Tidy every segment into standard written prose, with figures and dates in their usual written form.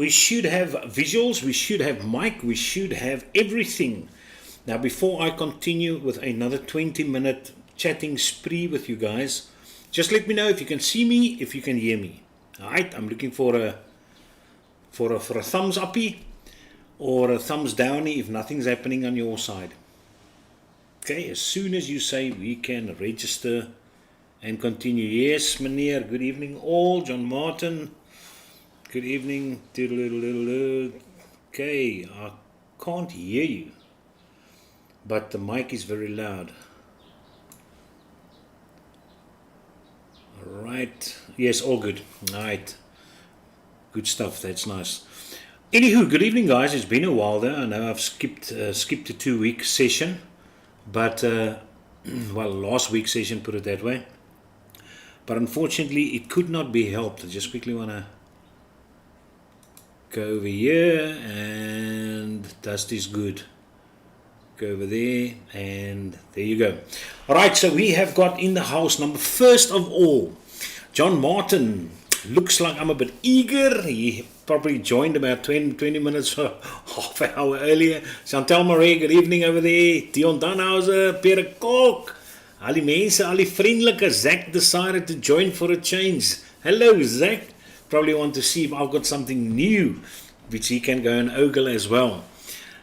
we should have visuals, we should have mic, we should have everything. Now, before I continue with another 20-minute chatting spree with you guys, just let me know if you can see me, if you can hear me. Alright, I'm looking for a thumbs uppy or a thumbs downy if nothing's happening on your side. Okay, as soon as you say we can register and continue. Yes, meneer, good evening all. John Martin, good evening. Okay, I can't hear you, but the mic is very loud. Alright, yes, all good. Alright, good stuff, that's nice. Anywho, good evening guys, it's been a while there. I know I've skipped the 2-week session, but, well, last week's session, put it that way. But unfortunately, it could not be helped. I just quickly want to go over here, and dust is good. Go over there, and there you go. Alright, so we have got in the house number, first of all, John Martin. Looks like I'm a bit eager. He probably joined about 20 minutes or half an hour earlier. Chantal Marie, good evening over there. Dion Danhauser, Pierre Kok. Al die mense, al die vriendelike. Zach decided to join for a change. Hello, Zach. Probably want to see if I've got something new, which he can go and ogle as well.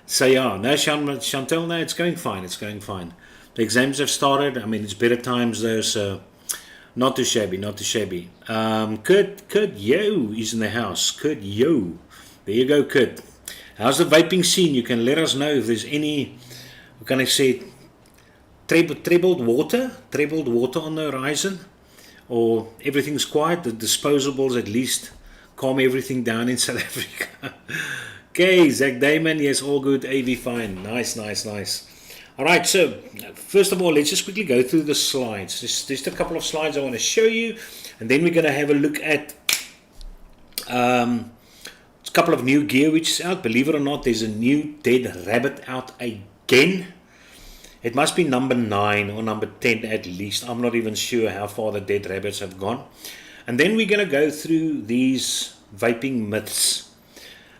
So yeah, no, Chantal, no, it's going fine. It's going fine. The exams have started. I mean, it's better times though, so not too shabby, not too shabby. Kurt Yo is in the house. Kurt Yo. There you go, Kurt. How's the vaping scene? You can let us know if there's any, what can I say, trebled water on the horizon, or everything's quiet. The disposables at least calm everything down in South Africa. Okay, Zach Damon, yes, all good. AV fine. Nice. Alright, so first of all, let's just quickly go through the slides. Just a couple of slides I want to show you, and then we're going to have a look at a couple of new gear which is out. Believe it or not, there's a new dead rabbit out again. It must be number 9 or number 10 at least. I'm not even sure how far the dead rabbits have gone. And then we're going to go through these vaping myths.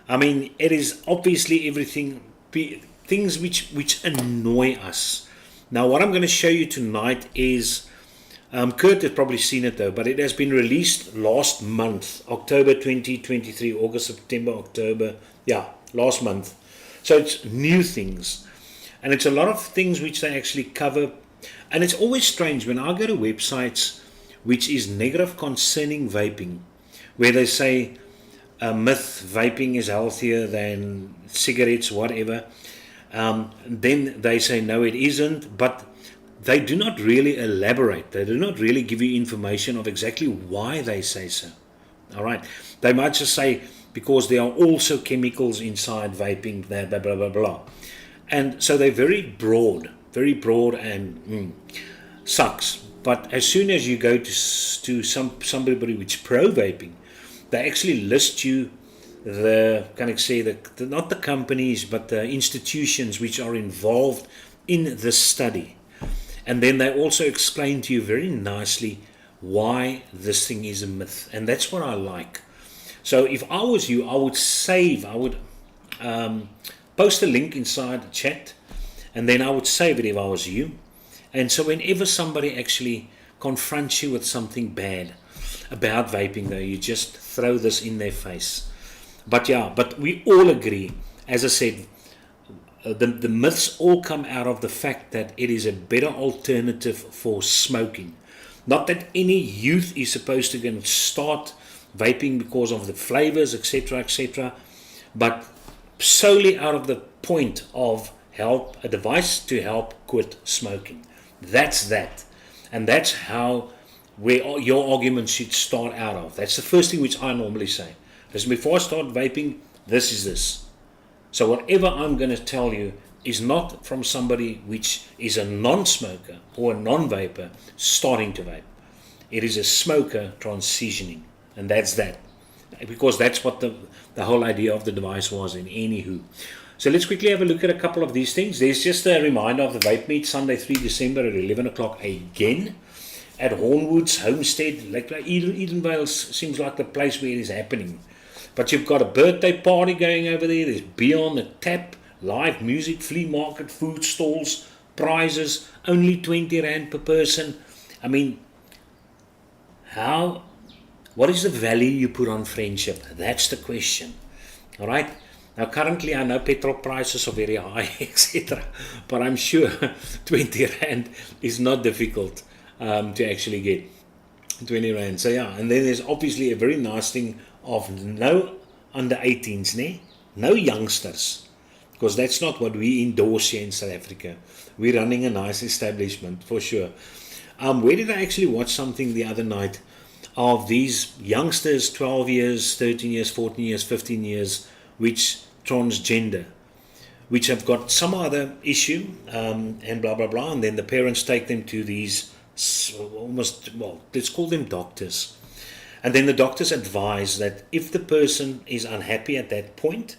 I mean, it is obviously everything, things which annoy us. Now, what I'm going to show you tonight is, Kurt has probably seen it though, but it has been released last month, October 2023, August, September, October, yeah, last month. So it's new things. And it's a lot of things which they actually cover. And it's always strange when I go to websites which is negative concerning vaping, where they say, myth, vaping is healthier than cigarettes, whatever. Then they say, no, it isn't. But they do not really elaborate. They do not really give you information of exactly why they say so. All right. They might just say, because there are also chemicals inside vaping, blah, blah, blah, blah, blah. And so they're very broad and sucks. But as soon as you go to somebody which pro-vaping, they actually list you not the companies, but the institutions which are involved in the study. And then they also explain to you very nicely why this thing is a myth. And that's what I like. So if I was you, I would post a link inside the chat, and then I would save it if I was you. And so whenever somebody actually confronts you with something bad about vaping, though, you just throw this in their face. But yeah, but we all agree, as I said, the myths all come out of the fact that it is a better alternative for smoking. Not that any youth is supposed to go and start vaping because of the flavors, etc., but solely out of the point of a device to help quit smoking. That's that. And that's where your argument should start out of. That's the first thing which I normally say. Listen, before I start vaping, this is this. So whatever I'm going to tell you is not from somebody which is a non-smoker or a non-vapor starting to vape. It is a smoker transitioning. And that's that. Because that's what the whole idea of the device was in anywho. So let's quickly have a look at a couple of these things. There's just a reminder of the vape meet, Sunday 3 December at 11 o'clock again at Hornwoods Homestead. Like Edenvale seems like the place where it is happening. But you've got a birthday party going over there. There's beer on the tap, live music, flea market, food stalls, prizes, only 20 rand per person. I mean, what is the value you put on friendship? That's the question. All right. Now, currently, I know petrol prices are very high, etc. But I'm sure 20 rand is not difficult to actually get 20 rand. So yeah, and then there's obviously a very nice thing of no under 18s, no youngsters, because that's not what we endorse here in South Africa. We're running a nice establishment for sure. Where did I actually watch something the other night of these youngsters, 12 years, 13 years, 14 years, 15 years, which transgender, which have got some other issue and blah, blah, blah. And then the parents take them to these almost, well, let's call them doctors. And then the doctors advise that if the person is unhappy at that point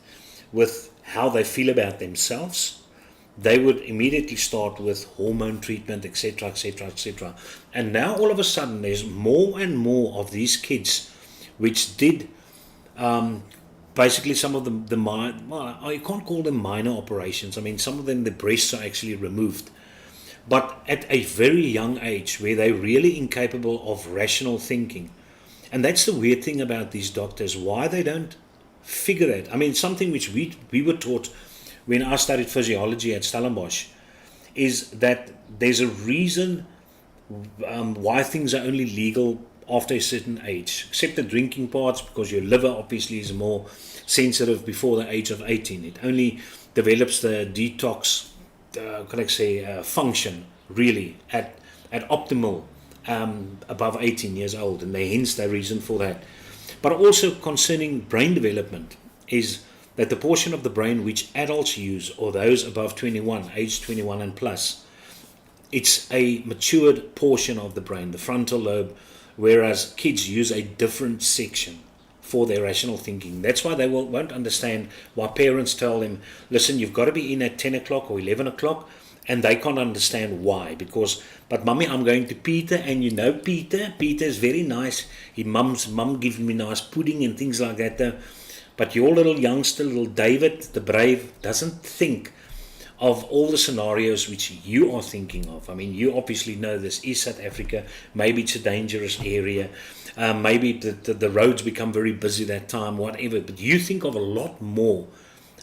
with how they feel about themselves, they would immediately start with hormone treatment, etc., etc., etc. And now all of a sudden there's more and more of these kids which did basically some of I can't call them minor operations. I mean, some of them, the breasts are actually removed. But at a very young age where they're really incapable of rational thinking. And that's the weird thing about these doctors, why they don't figure that. I mean, something which we were taught when I studied physiology at Stellenbosch is that there's a reason why things are only legal after a certain age, except the drinking parts, because your liver obviously is more sensitive before the age of 18. It only develops the detox, function really at optimal above 18 years old, and hence the reason for that. But also concerning brain development is that the portion of the brain which adults use, or those above 21, age 21 and plus, it's a matured portion of the brain, the frontal lobe, whereas kids use a different section for their rational thinking. That's why they won't understand why parents tell them, listen, you've got to be in at 10 o'clock or 11 o'clock, and they can't understand why. But mommy, I'm going to Peter, and you know Peter is very nice. Mum gives me nice pudding and things like that though. But your little youngster, little David, the brave, doesn't think of all the scenarios which you are thinking of. I mean, you obviously know this is South Africa. Maybe it's a dangerous area. Maybe the roads become very busy that time, whatever. But you think of a lot more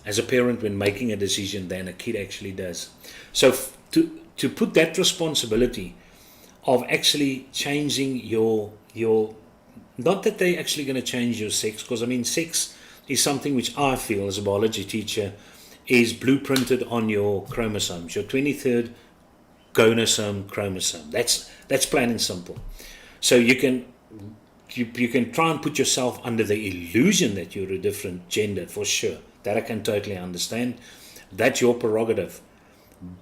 as a parent when making a decision than a kid actually does. So to put that responsibility of actually changing your not that they're actually going to change your sex, because I mean, sex is something which I feel as a biology teacher is blueprinted on your chromosomes, your 23rd gonosome chromosome. That's plain and simple. So you can try and put yourself under the illusion that you're a different gender, for sure. That I can totally understand. That's your prerogative,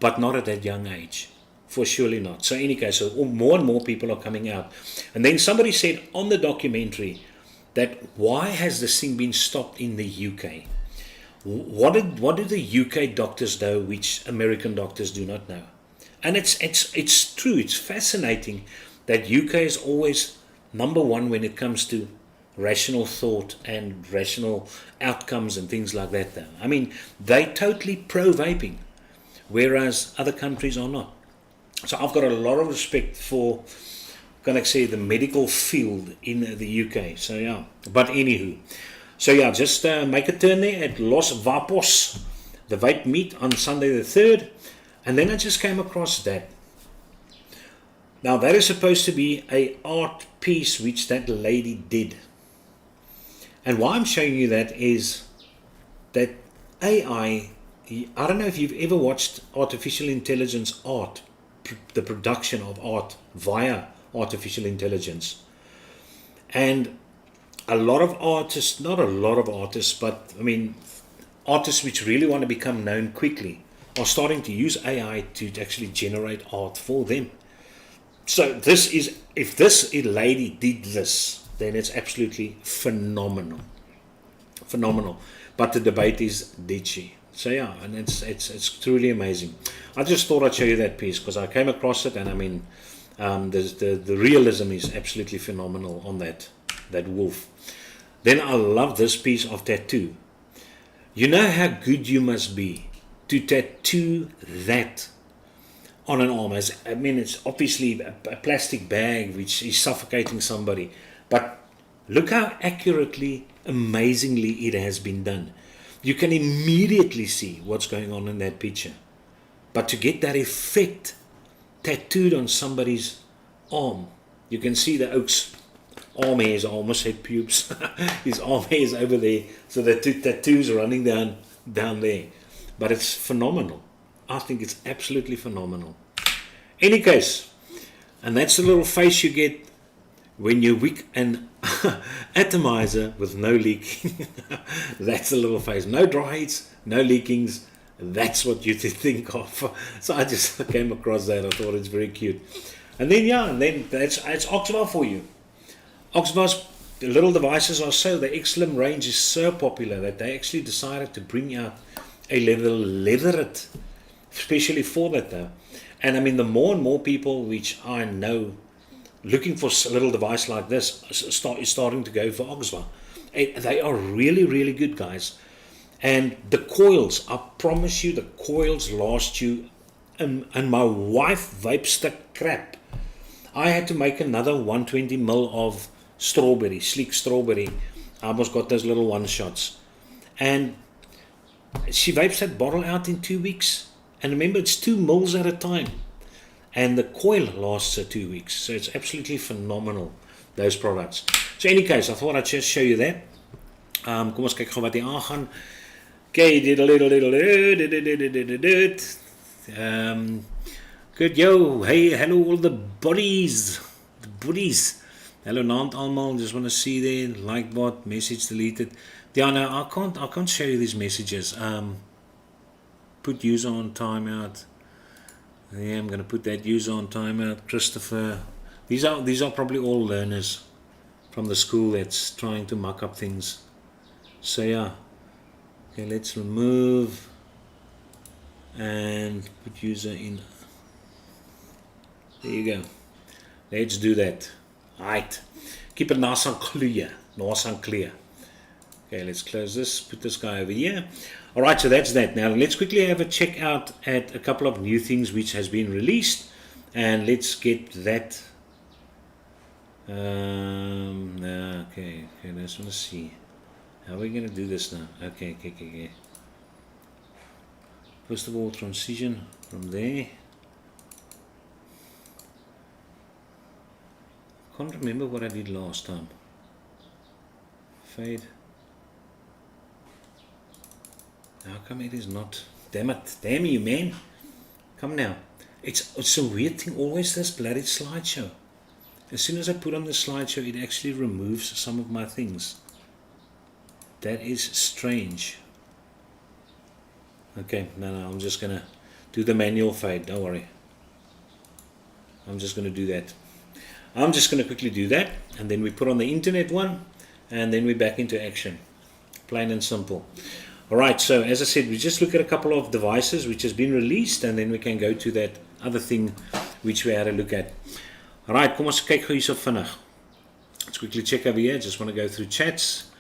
but not at that young age. For surely not. So in any case, so more and more people are coming out. And then somebody said on the documentary that why has this thing been stopped in the UK? What do the UK doctors know which American doctors do not know? And it's true, it's fascinating that UK is always number one when it comes to rational thought and rational outcomes and things like that though. I mean, they totally pro-vaping, whereas other countries are not. So I've got a lot of respect for, the medical field in the UK. So yeah, but anywho. So yeah, just make a turn there at Los Vapos, the vape meet on Sunday the 3rd. And then I just came across that. Now that is supposed to be an art piece which that lady did. And why I'm showing you that is that AI, I don't know if you've ever watched artificial intelligence art, the production of art via artificial intelligence. And a lot of artists, not a lot of artists, but I mean, artists which really want to become known quickly are starting to use AI to actually generate art for them. So if this lady did this, then it's absolutely phenomenal. But the debate is, did she? So yeah, and it's truly amazing. I just thought I'd show you that piece because I came across it, and I mean, the realism is absolutely phenomenal on that wolf. Then I love this piece of tattoo. You know how good you must be to tattoo that on an arm. I mean, it's obviously a plastic bag which is suffocating somebody. But look how accurately, amazingly it has been done. You can immediately see what's going on in that picture. But to get that effect tattooed on somebody's arm, you can see the oak's arm hairs. I almost said pubes. His arm hairs over there. So the two tattoos are running down there. But it's phenomenal. I think it's absolutely phenomenal. Any case, and that's the little face you get when you wick an atomizer with no leaking. That's the little face. No dry heats, no leakings. That's what you think of. So I just came across that. I thought it's very cute. And then it's Oxvar for you. Oxvar's little devices are so, the X-Slim range is so popular that they actually decided to bring out a leatherette, especially for that though. And I mean, the more and more people which I know looking for a little device like this is starting to go for Oxvar. They are really, really good, guys. And the coils, I promise you, the coils last you. And my wife vapes the crap. I had to make another 120ml of strawberry, sleek strawberry. I almost got those little one shots. And she vapes that bottle out in 2 weeks. And remember, it's 2 mils at a time. And the coil lasts 2 weeks. So it's absolutely phenomenal, those products. So in any case, I thought I'd just show you that. Kom ons kyk gou wat hier aangaan. Okay, good, yo, hey, hello all the buddies. Hello, naand almal. Just want to see there, like bot, message deleted. Yeah, no, I can't show you these messages. Put user on timeout. Yeah, I'm going to put that user on timeout. Christopher. These are probably all learners from the school that's trying to muck up things. So yeah. Okay, let's remove and put user in. There you go. Let's do that. Right. Keep it nice and clear. Nice and clear. Okay, let's close this. Put this guy over here. Alright, so that's that. Now let's quickly have a check out at a couple of new things which has been released. And let's get that. Okay, let's want to see. How are we going to do this now? Okay. First of all, transition from there. Can't remember what I did last time. Fade. How come it is not? Damn it. Damn you, man. Come now. It's a weird thing. Always this bloody slideshow. As soon as I put on the slideshow, it actually removes some of my things. That is strange. Okay, no, I'm just going to do the manual fade. Don't worry. I'm just going to do that. I'm just going to quickly do that. And then we put on the internet one. And then we're back into action. Plain and simple. Alright, so as I said, we just look at a couple of devices which has been released. And then we can go to that other thing which we had a look at. Alright, kom ons kyk gou hierso vinnig. Let's quickly check over here. Just want to go through chats.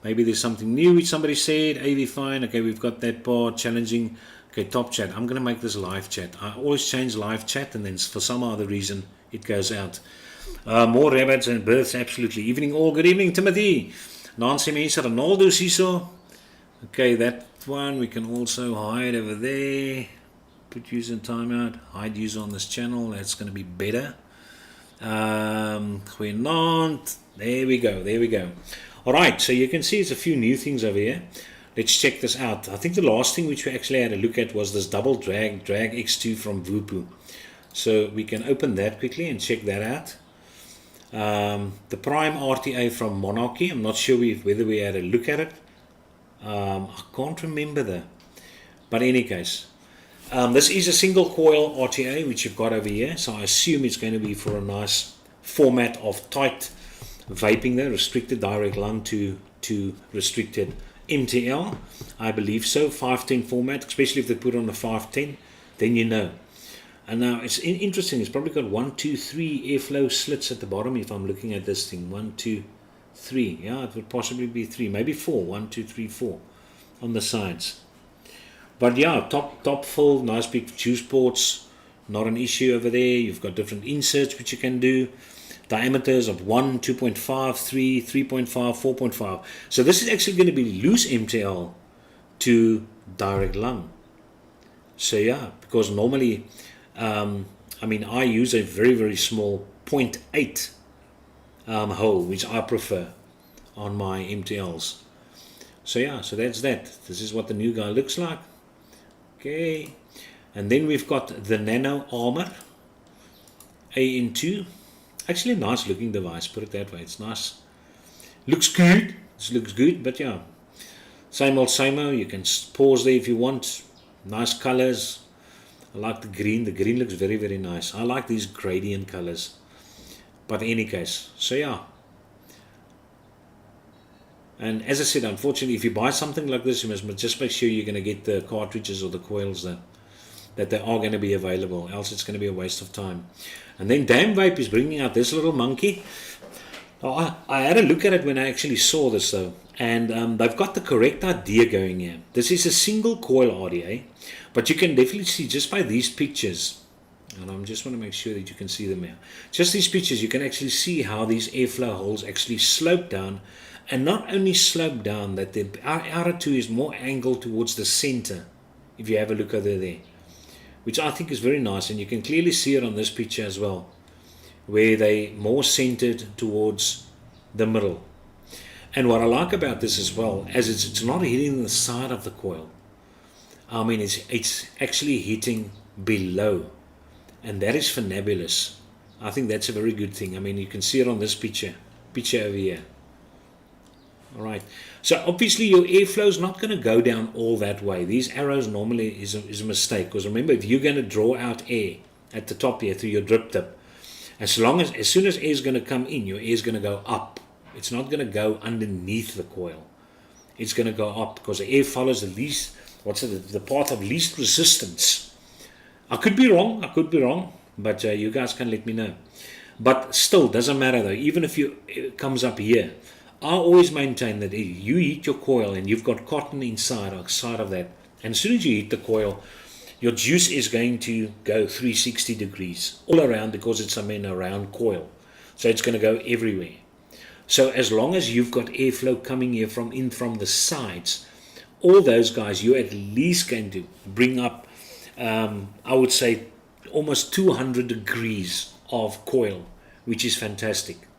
Maybe there's something new which somebody said. AV fine. Okay, we've got that part. Challenging. Okay, top chat. I'm going to make this live chat. I always change live chat and then for some other reason it goes out. More rabbits and births, absolutely. Evening all. Good evening, Timothy. Nancy Mensa, Ronaldo Siso. Okay, that one we can also hide over there. Put user in timeout. Hide user on this channel. That's going to be better. We're not. There we go. Alright, so you can see there's a few new things over here. Let's check this out. I think the last thing which we actually had a look at was this double drag X2 from Vupu. So we can open that quickly and check that out. The Prime RTA from Monarchy. I'm not sure whether we had a look at it. I can't remember that. But in any case, this is a single coil RTA which you've got over here. So I assume it's going to be for a nice format of tight vaping there, restricted direct lung to restricted MTL. I believe so. 510 format, especially if they put on the 510, then you know. And now it's interesting, it's probably got 1, 2, 3 airflow slits at the bottom if I'm looking at this thing. 1, 2, 3. Yeah, it would possibly be 3, maybe 4. 1, 2, 3, 4 on the sides. But yeah, top full, nice big juice ports, not an issue over there. You've got different inserts which you can do. Diameters of 1, 2.5, 3, 3.5, 4.5. So this is actually going to be loose MTL to direct lung. So yeah, because normally, I mean, I use a very, very small 0.8 hole, which I prefer on my MTLs. So yeah, so that's that. This is what the new guy looks like. Okay, and then we've got the Nano Armor AN2. Actually a nice looking device, put it that way. It's nice. Looks good. This looks good, but yeah. Same old, same old. You can pause there if you want. Nice colors. I like the green. The green looks very, very nice. I like these gradient colors. But in any case, so yeah. And as I said, unfortunately, if you buy something like this, you must just make sure you're going to get the cartridges or the coils that they are going to be available. Else it's going to be a waste of time. And then Damn Vape is bringing out this little monkey. Oh, I had a look at it when I actually saw this though. And they've got the correct idea going here. This is a single coil RDA. But you can definitely see just by these pictures. And I just want to make sure that you can see them here. Just these pictures, you can actually see how these airflow holes actually slope down. And not only slope down, that the outer two is more angled towards the center. If you have a look over there. Which I think is very nice, and you can clearly see it on this picture as well, where they more centered towards the middle. And what I like about this as well, as it's not hitting the side of the coil. I mean, it's actually hitting below, and that is fabulous. I think that's a very good thing. I mean, you can see it on this picture over here. All right, so obviously your airflow is not going to go down all that way. These arrows normally is a mistake, because remember, if you're going to draw out air at the top here through your drip tip, as soon as air is going to come in, your air is going to go up. It's not going to go underneath the coil. It's going to go up because the air follows the path of least resistance. I could be wrong, but you guys can let me know. But still, doesn't matter though. Even if it comes up here, I always maintain that if you heat your coil and you've got cotton inside of that, and as soon as you heat the coil, your juice is going to go 360 degrees all around, because it's a round coil. So it's going to go everywhere. So as long as you've got airflow coming here from the sides, all those guys, you're at least going to bring up, I would say, almost 200 degrees of coil, which is fantastic.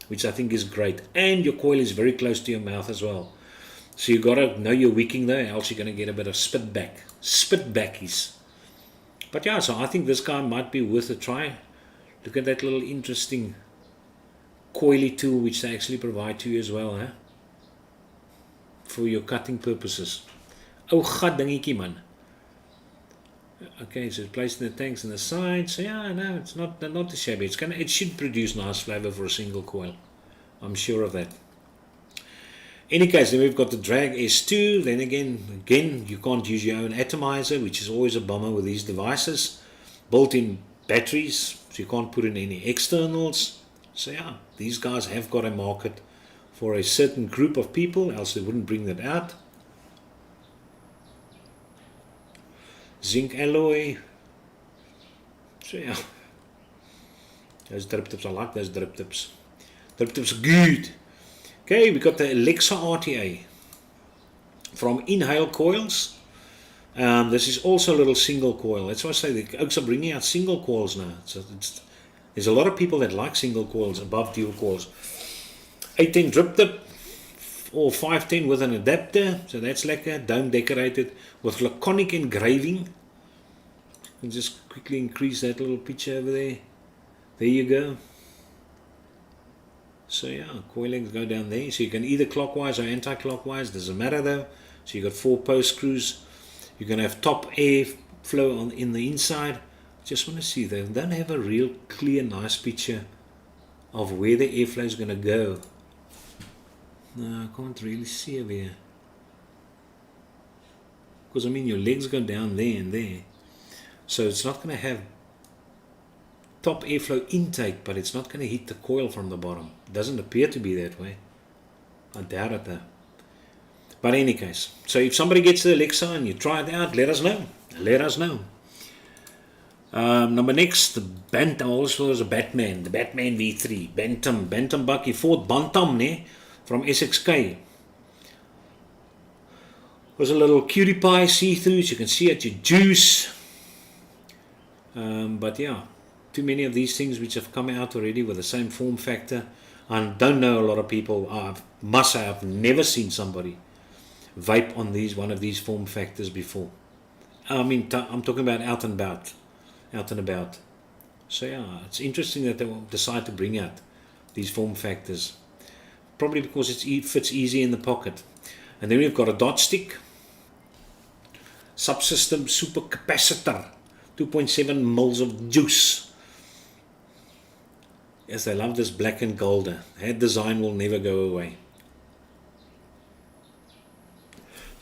Which I think is great. And your coil is very close to your mouth as well. So you got to know you're wicking there, else you're going to get a bit of spitbackies. But yeah, so I think this guy might be worth a try. Look at that little interesting coily tool which they actually provide to you as well, for your cutting purposes. Oh, gat dingetjie man. Okay, so it's placed in the tanks on the side. So yeah, no, it's not too shabby. It should produce nice flavor for a single coil. I'm sure of that. In any case, then we've got the Drag S2. Then again, you can't use your own atomizer, which is always a bummer with these devices. Built-in batteries, so you can't put in any externals. So yeah, these guys have got a market for a certain group of people, else they wouldn't bring that out. Zinc alloy. So yeah, those drip tips, I like those drip tips. Drip tips are good. Okay, we got the Alexa RTA from Inhale Coils. This is also a little single coil. That's why I say the Oaks are bringing out single coils now. So there's a lot of people that like single coils above dual coils. 810 drip tip or 510 with an adapter. So that's lekker. Dome decorated with laconic engraving. And just quickly increase that little picture over there. There you go. So yeah, coil lengths go down there. So you can either clockwise or anti-clockwise. Doesn't matter though. So you got 4 post screws. You're going to have top air flow in the inside. Just want to see, they don't have a real clear, nice picture of where the airflow is going to go. No, I can't really see over here. Because I mean, your legs go down there and there. So it's not going to have top airflow intake, but it's not going to hit the coil from the bottom. It doesn't appear to be that way. I doubt it though. But in any case, so if somebody gets the Alexa and you try it out, let us know. Let us know. Number next, the Bantam, also was a Batman, the Batman V3, Bantam buck, he fought Bantam, ne, from SXK. Was a little cutie pie see-through, so you can see at your juice. But yeah, too many of these things which have come out already with the same form factor. I don't know a lot of people, must say I've never seen somebody vape on one of these form factors before. I mean, I'm talking about out and about. So yeah, it's interesting that they will decide to bring out these form factors. Probably because it fits easy in the pocket. And then we've got a dot stick, subsystem supercapacitor, 2.7 mils of juice. Yes, they love this black and gold. That design will never go away.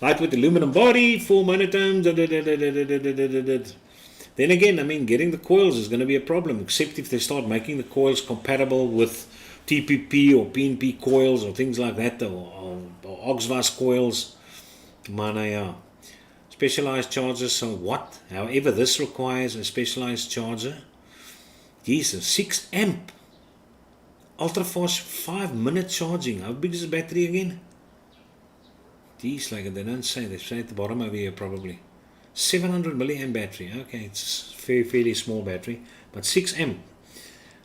Lightweight aluminum body, 4 monotones. Then again, I mean, getting the coils is going to be a problem, except if they start making the coils compatible with TPP or PNP coils or things like that, or Oxvas coils. Manaya. Specialized chargers, so what? However, this requires a specialized charger. Jesus, 6 amp. Ultra fast 5-minute charging. How big is the battery again? Geez, like they don't say. They say at the bottom over here probably. 700 milliamp battery. Okay, it's a fairly small battery, but 6 amp.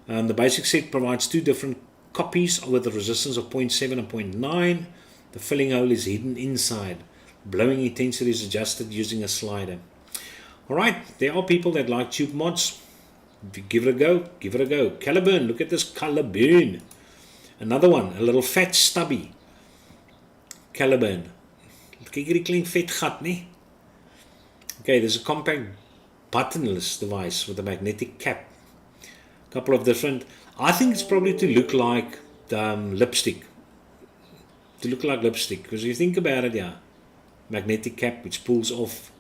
The basic set provides 2 different copies with a resistance of 0.7 and 0.9. The filling hole is hidden inside. Blowing intensity is adjusted using a slider. Alright, there are people that like tube mods. If you give it a go, give it a go. Caliburn, look at this Caliburn. Another one, a little fat stubby Caliburn. Kyk hierdie klein vet gat, nie? Okay, there's a compact buttonless device with a magnetic cap. A couple of different, I think it's probably to look like lipstick. To look like lipstick, because if you think about it, yeah, magnetic cap which pulls off.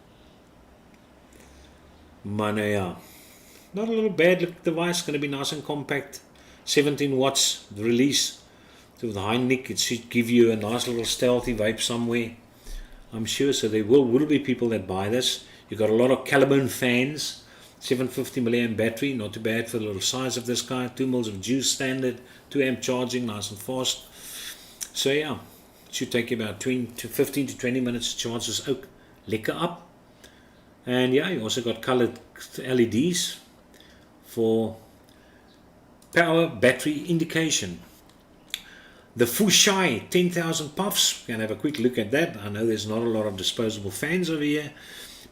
Yeah. Not a little bad look device, going to be nice and compact. 17 watts the release. So with a high nick, it should give you a nice little stealthy vape somewhere, I'm sure. So there will be people that buy this. You've got a lot of Caliburn fans. 750 milliamp battery, not too bad for the little size of this guy. 2 mils of juice standard, 2 amp charging, nice and fast. So yeah, it should take you about 15 to 20 minutes to charge this ook lekker up. And yeah, you also got colored LEDs for power battery indication. The Fushai 10,000 puffs, we can have a quick look at that. I know there's not a lot of disposable fans over here,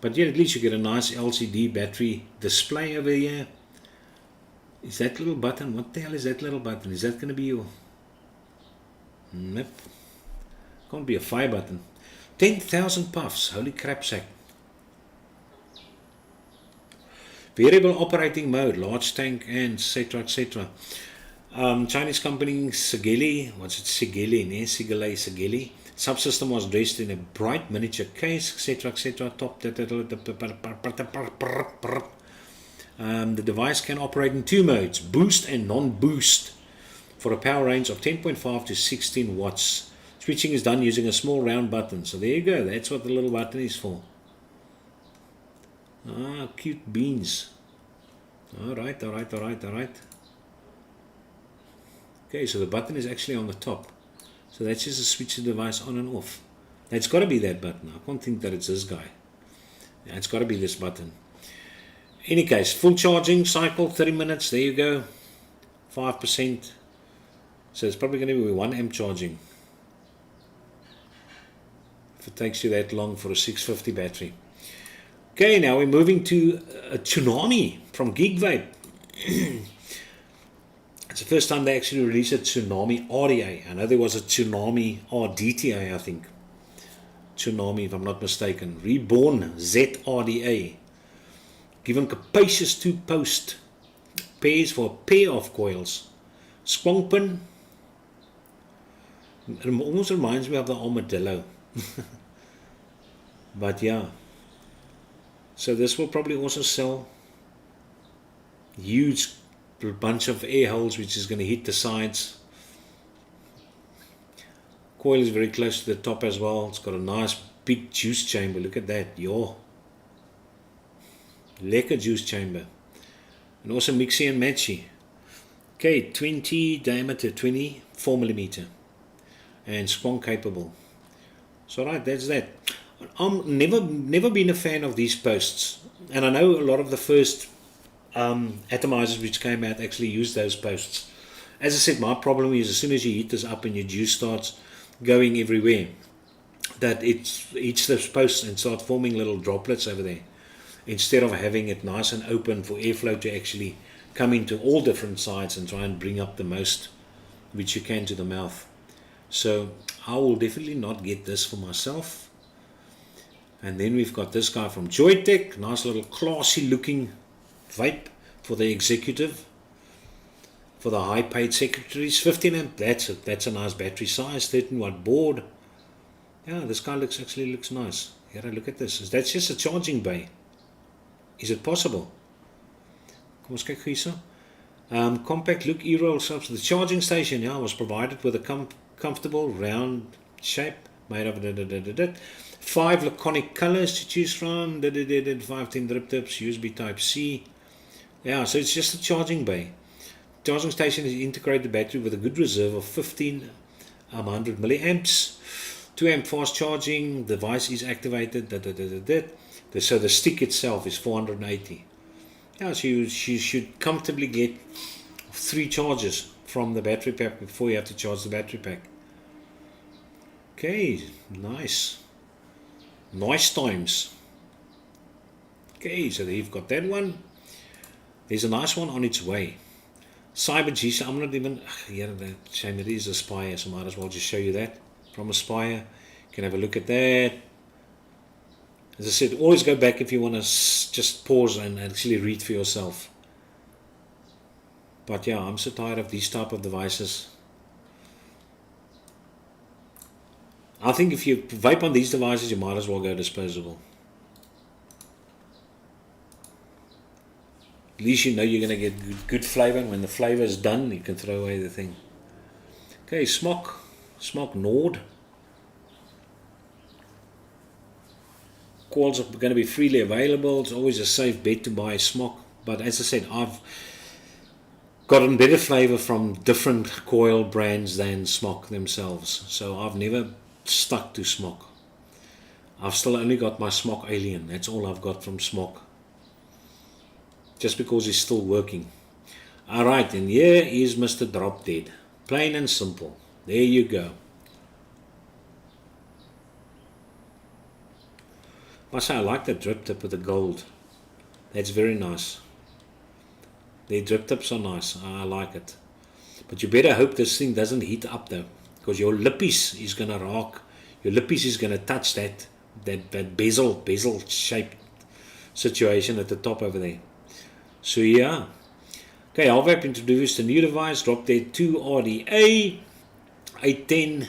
but yet at least you get a nice LCD battery display over here. Is that little button, what the hell is that little button? Is that going to be your... Nope. Can't be a fire button. 10,000 puffs, holy crap sack. Variable operating mode, large tank, and etc. etc. Chinese company Sigeli, what's it? Sigeli, ne? Sigeli. Subsystem was dressed in a bright miniature case, etc. etc. Top. The device can operate in 2 modes, boost and non-boost, for a power range of 10.5 to 16 watts. Switching is done using a small round button. So there you go. That's what the little button is for. Ah, cute beans. Alright. Okay, so the button is actually on the top. So that's just to switch the device on and off. It's got to be that button. I can't think that it's this guy. Yeah, it's got to be this button. In any case, full charging cycle, 30 minutes. There you go. 5%. So it's probably going to be 1 amp charging. If it takes you that long for a 650 battery. Okay, now we're moving to a Tsunami from Geek Vape. It's the first time they actually released a Tsunami RDA. I know there was a Tsunami RDTA, I think. Tsunami, if I'm not mistaken. Reborn ZRDA. Given capacious 2-post pairs for a pair of coils. Squonk pin. It almost reminds me of the armadillo. But yeah. So this will probably also sell huge bunch of air holes which is going to hit the sides. Coil is very close to the top as well. It's got a nice big juice chamber. Look at that. Yo. Lekker juice chamber. And also mixy and matchy. Okay, 20 diameter, 24 millimeter. And strong capable. So right, that's that. I'm never been a fan of these posts. And I know a lot of the first atomizers which came out actually used those posts. As I said, my problem is as soon as you heat this up and your juice starts going everywhere, that it hits those posts and start forming little droplets over there, instead of having it nice and open for airflow to actually come into all different sides and try and bring up the most which you can to the mouth. So I will definitely not get this for myself. And then we've got this guy from Joytech, nice little classy looking vape for the executive, for the high paid secretaries. 15 amp, that's a nice battery size, 13 watt board. Yeah, this guy actually looks nice. Here, look at this. That's just a charging bay. Is it possible? Kom ons kyk hierso. Compact look e-roll subs. The charging station, yeah, was provided with a comfortable round shape made of 5 laconic colors to choose from. 510 drip tips, USB Type C. Yeah, so it's just a charging bay. Charging station is integrated battery with a good reserve of 1500 milliamps. 2 amp fast charging. Device is activated. So the stick itself is 480. Yeah, so you should comfortably get 3 charges from the battery pack before you have to charge the battery pack. Okay, nice. Nice times. Okay, so there you've got that one. There's a nice one on its way. Cyber G, so I'm not even, yeah, shame it is Aspire, so I might as well just show you that from Aspire. You can have a look at that. As I said, always go back if you want to just pause and actually read for yourself. But yeah, I'm so tired of these type of devices. I think if you vape on these devices, you might as well go disposable. At least you know you're going to get good flavor, and when the flavor is done, you can throw away the thing. Okay, Smok Nord. Coils are going to be freely available. It's always a safe bet to buy Smok. But as I said, I've gotten better flavor from different coil brands than Smok themselves. So I've never stuck to Smok. I've still only got my Smok Alien. That's all I've got from Smok. Just because it's still working. Alright, and here is Mr. Drop Dead. Plain and simple. There you go. Must say, I like that drip tip with the gold. That's very nice. Their drip tips are nice. I like it. But you better hope this thing doesn't heat up though, because your lippies is going to rock. Your lippies is going to touch that bezel shaped situation at the top over there. So yeah. Okay, I've introduced a new device, Drop Dead 2 RDA 810.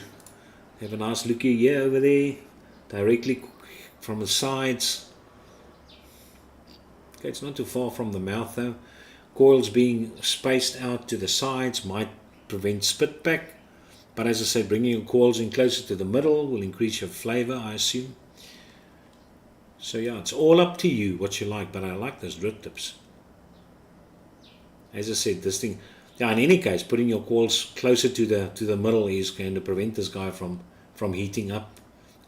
Have a nice looky here over there, directly from the sides. Okay, it's not too far from the mouth though. Coils being spaced out to the sides might prevent spit back, but as I said, bringing your coils in closer to the middle will increase your flavor, I assume. So yeah, it's all up to you what you like, but I like those drip tips. As I said, this thing, yeah, in any case, putting your coils closer to the middle is going to prevent this guy from heating up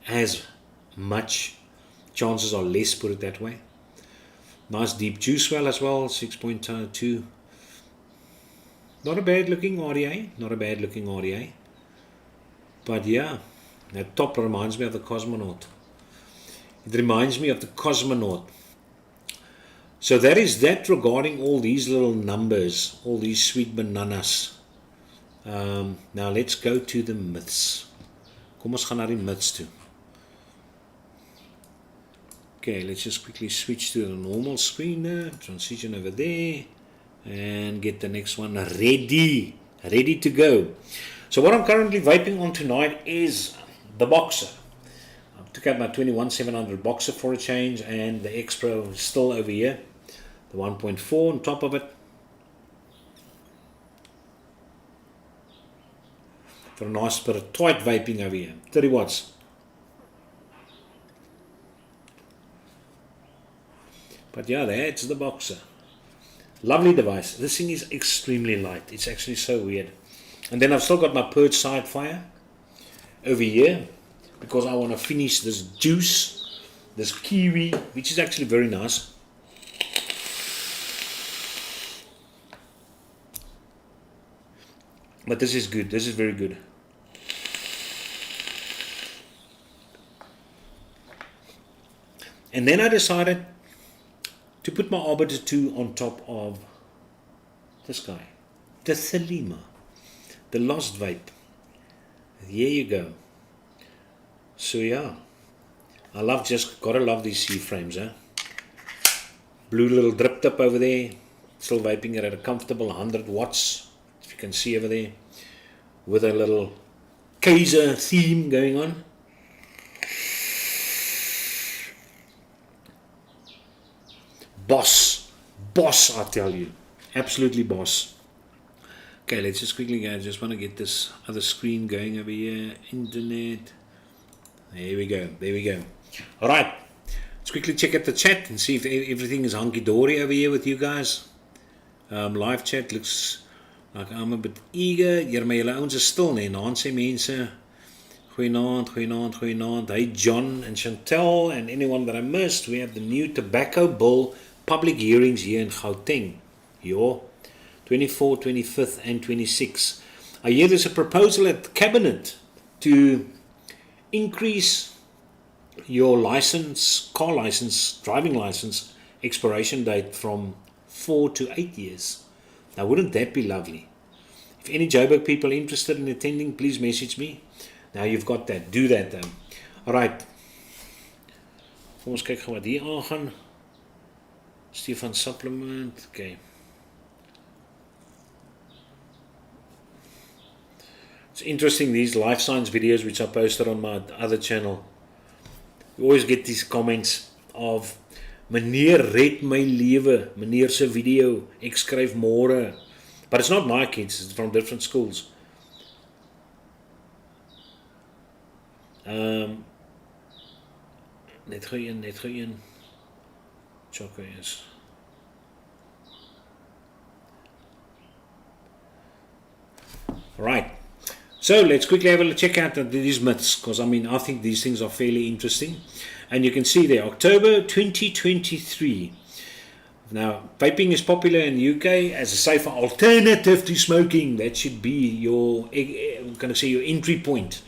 as much. Chances are less, put it that way. Nice deep juice well as well, 6.2. Not a bad looking RDA. But yeah, that top reminds me of the Cosmonaut. It reminds me of the Cosmonaut. So that is that regarding all these little numbers, all these sweet bananas. Now let's go to the myths. Kom ons gaan na die myths toe. Okay, let's just quickly switch to the normal screen there, transition over there, and get the next one ready to go. So what I'm currently vaping on tonight is the Boxer. I took out my 21700 Boxer for a change, and the X Pro is still over here, the 1.4 on top of it. for a nice bit of tight vaping over here. 30 watts. But yeah, that's the Boxer. Lovely device. This thing is extremely light. It's actually so weird. And then I've still got my Perch Side Fire over here because I want to finish this juice, this kiwi, which is actually very nice. But this is good. This is very good. And then I decided to put my Arbiter 2 on top of this guy, the Thelema, the Lost Vape. There you go. So yeah, gotta love these C-frames, huh? Blue little drip tip over there, still vaping it at a comfortable 100 watts, if you can see over there, with a little Kaiser theme going on. Boss, I tell you, absolutely boss. Okay, let's just quickly go. I just want to get this other screen going over here. Internet. There we go. All right, let's quickly check out the chat and see if everything is hunky-dory over here with you guys. Live chat looks like I'm a bit eager. Hier my julle ouens is stil, nee. Naand sê mense. Goeienaand. Hey John and Chantel and anyone that I missed. We have the new tobacco bill public hearings here in Gauteng. 24, 25th and 26th. I hear there's a proposal at the cabinet to increase your license, car license, driving license expiration date from 4 to 8 years. Now wouldn't that be lovely? If any Joburg people are interested in attending, please message me. Now you've got that. Do that then. Alright. Kom ons kyk gou wat hier aangaan. Stefan supplement. Okay. It's interesting, these life science videos which I posted on my other channel. You always get these comments of Meneer red my lewe, meneer se video, ek skryf môre. But it's not my kids, it's from different schools. Net gou een. Choco is. Right. So let's quickly have a check out these myths, because I mean I think these things are fairly interesting. And you can see there, October 2023. Now, vaping is popular in the UK as a safer alternative to smoking. That should be your, I'm going to say, your entry point.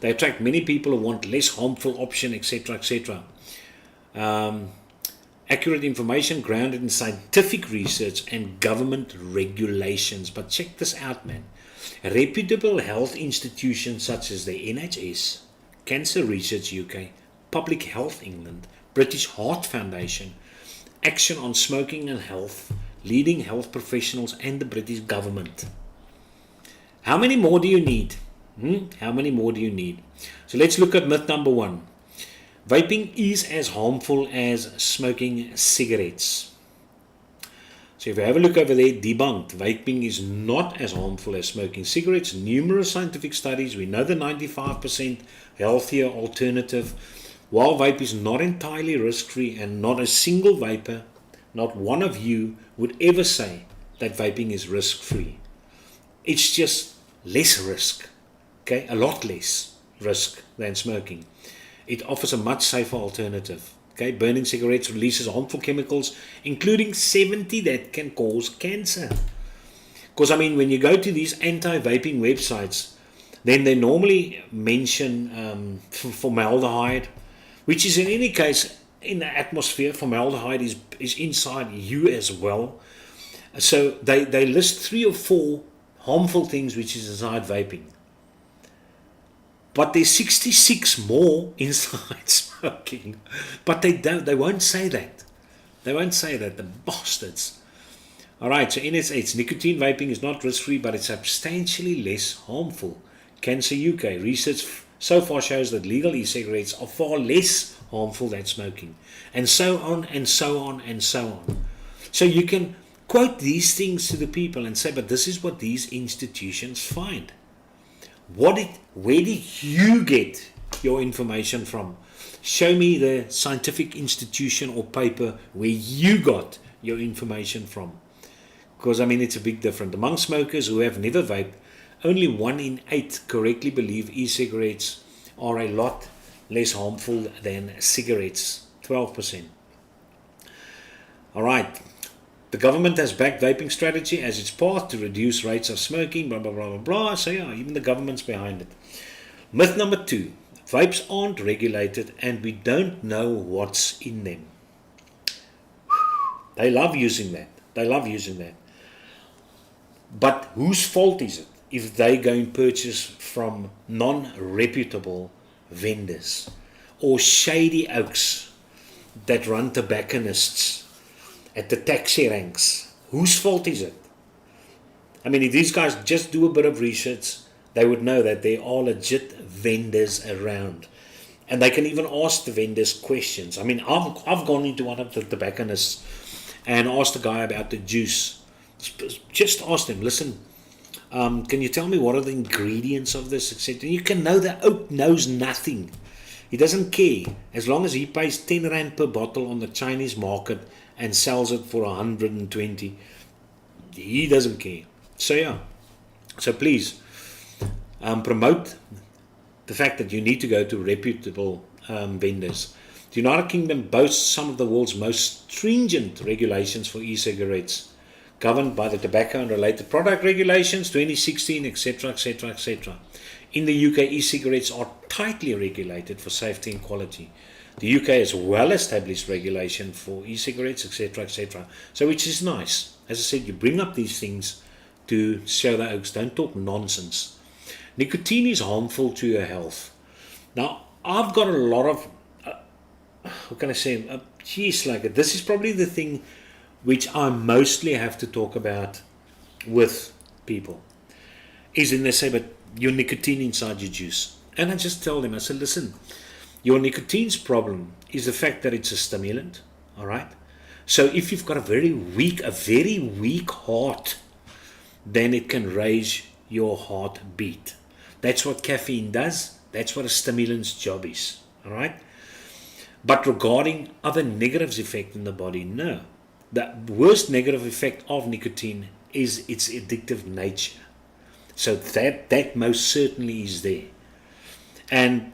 They attract many people who want less harmful option, etc., etc. Accurate information grounded in scientific research and government regulations. But check this out, man. Reputable health institutions such as the NHS, Cancer Research UK, Public Health England, British Heart Foundation, Action on Smoking and Health, leading health professionals and the British government. How many more do you need? How many more do you need? So let's look at myth number 1. Vaping is as harmful as smoking cigarettes. So if you have a look over there, debunked. Vaping is not as harmful as smoking cigarettes. Numerous scientific studies. We know the 95% healthier alternative. While vape is not entirely risk-free, and not a single vapor, not one of you would ever say that vaping is risk-free. It's just less risk, okay? A lot less risk than smoking. It offers a much safer alternative. Okay, burning cigarettes releases harmful chemicals, including 70 that can cause cancer. Because, I mean, when you go to these anti-vaping websites, then they normally mention formaldehyde, which is in any case in the atmosphere. Formaldehyde is inside you as well. So they list 3 or 4 harmful things which is inside vaping. But there's 66 more inside smoking. But they won't say that. They won't say that, the bastards. Alright, so NSH, nicotine vaping is not risk-free, but it's substantially less harmful. Cancer UK, research so far shows that legal e-cigarettes are far less harmful than smoking. And so on, and so on, and so on. So you can quote these things to the people and say, but this is what these institutions find. Where did you get your information from? Show me the scientific institution or paper where you got your information from. Because, I mean, it's a big difference. Among smokers who have never vaped, only 1 in 8 correctly believe e-cigarettes are a lot less harmful than cigarettes. 12%. All right. The government has backed vaping strategy as its path to reduce rates of smoking, blah, blah, blah, blah, blah. So, yeah, even the government's behind it. Myth number 2. Vapes aren't regulated and we don't know what's in them. They love using that. But whose fault is it if they go and purchase from non-reputable vendors or shady oaks that run tobacconists at the taxi ranks? Whose fault is it? I mean, if these guys just do a bit of research, they would know that there are legit vendors around. And they can even ask the vendors questions. I mean, I've gone into one of the tobacconists and asked the guy about the juice. Just ask them, listen, can you tell me what are the ingredients of this, etc. You can know that oak knows nothing. He doesn't care. As long as he pays 10 Rand per bottle on the Chinese market and sells it for 120, he doesn't care. So yeah, so please promote the fact that you need to go to reputable vendors. The United Kingdom boasts some of the world's most stringent regulations for e-cigarettes, governed by the Tobacco and Related Product Regulations 2016, etc., etc., etc. In the UK, e-cigarettes are tightly regulated for safety and quality. The UK has well-established regulation for e-cigarettes, etc., etc. So which is nice. As I said, you bring up these things to show the oaks. Don't talk nonsense. Nicotine is harmful to your health. Now, I've got a lot of, what can I say, this is probably the thing which I mostly have to talk about with people, is when they say, but your nicotine inside your juice. And I just tell them, I say, listen, your nicotine's problem is the fact that it's a stimulant, all right? So if you've got a very weak heart, then it can raise your heartbeat. That's what caffeine does. That's what a stimulant's job is, all right? But regarding other negatives effect in the body, no. The worst negative effect of nicotine is its addictive nature. So that most certainly is there. And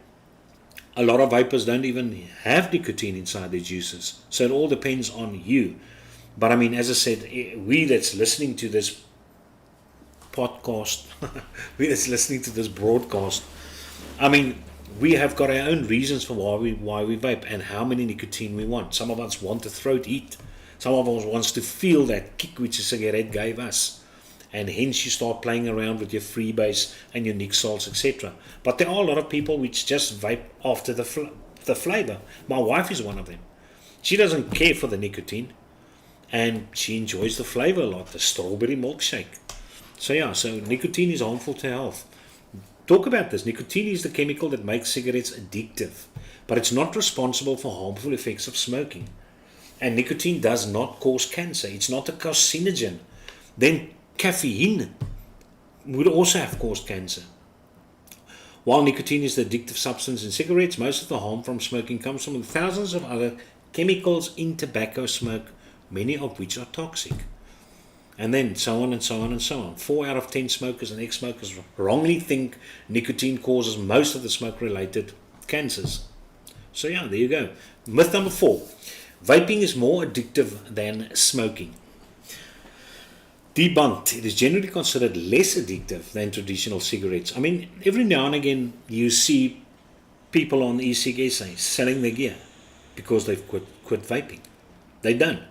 a lot of vapors don't even have nicotine inside their juices. So it all depends on you. But I mean, as I said, we that's listening to this podcast, we that's listening to this broadcast, I mean, we have got our own reasons for why we vape and how many nicotine we want. Some of us want a throat heat. Some of us wants to feel that kick which a cigarette gave us. And hence you start playing around with your freebase and your nic salts, etc. But there are a lot of people which just vape after the flavor. My wife is one of them. She doesn't care for the nicotine and she enjoys the flavor a lot, the strawberry milkshake. So yeah, so nicotine is harmful to health. Talk about this. Nicotine is the chemical that makes cigarettes addictive, but it's not responsible for harmful effects of smoking. And nicotine does not cause cancer. It's not a carcinogen. Then caffeine would also have caused cancer. While nicotine is the addictive substance in cigarettes, most of the harm from smoking comes from the thousands of other chemicals in tobacco smoke, many of which are toxic. And then so on and so on and so on. 4 out of 10 smokers and ex-smokers wrongly think nicotine causes most of the smoke-related cancers. So yeah, there you go. Myth number 4. Vaping is more addictive than smoking. Debunked. It is generally considered less addictive than traditional cigarettes. I mean, every now and again you see people on e-cig SA selling their gear because they've quit vaping. They don't.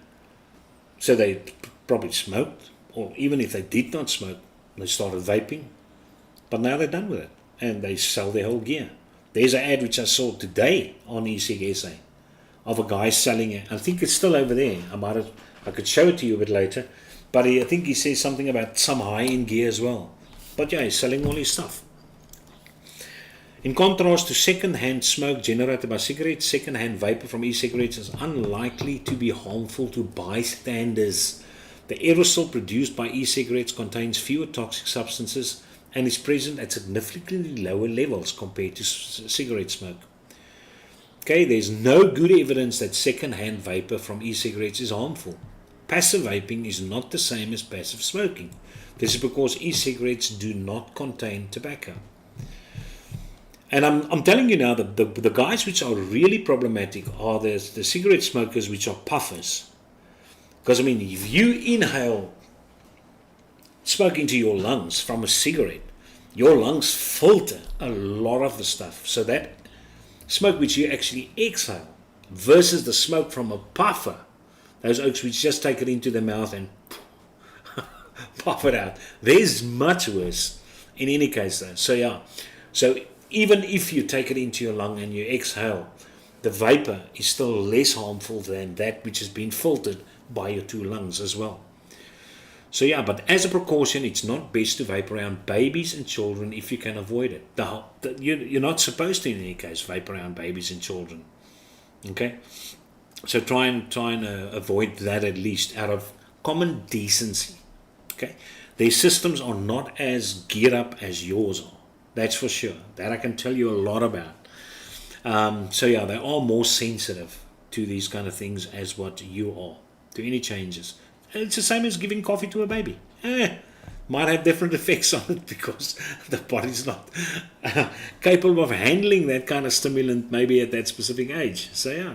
So they probably smoked, or even if they did not smoke, they started vaping, but now they're done with it and they sell their whole gear. There's an ad which I saw today on e-cig SA of a guy selling it. I think it's still over there. I could show it to you a bit later, but I think he says something about some high-end gear as well. But yeah, he's selling all his stuff. In contrast to second-hand smoke generated by cigarettes, second-hand vapor from e-cigarettes is unlikely to be harmful to bystanders. The aerosol produced by e-cigarettes contains fewer toxic substances and is present at significantly lower levels compared to cigarette smoke. Okay, there's no good evidence that second-hand vapor from e-cigarettes is harmful. Passive vaping is not the same as passive smoking. This is because e-cigarettes do not contain tobacco. And I'm telling you now that the guys which are really problematic are the cigarette smokers which are puffers. Because, I mean, if you inhale smoke into your lungs from a cigarette, your lungs filter a lot of the stuff. So that smoke which you actually exhale versus the smoke from a puffer, those oaks which just take it into the mouth and puff it out, there's much worse in any case though. So yeah, so even if you take it into your lung and you exhale, the vapor is still less harmful than that which has been filtered by your two lungs as well. So yeah, but as a precaution, it's not best to vape around babies and children if you can avoid it. You're not supposed to, in any case, vape around babies and children. Okay, so try and avoid that at least out of common decency. Okay, their systems are not as geared up as yours are. That's for sure. That I can tell you a lot about. So yeah, they are more sensitive to these kind of things as what you are, to any changes. It's the same as giving coffee to a baby. Might have different effects on it because the body's not capable of handling that kind of stimulant maybe at that specific age. So yeah,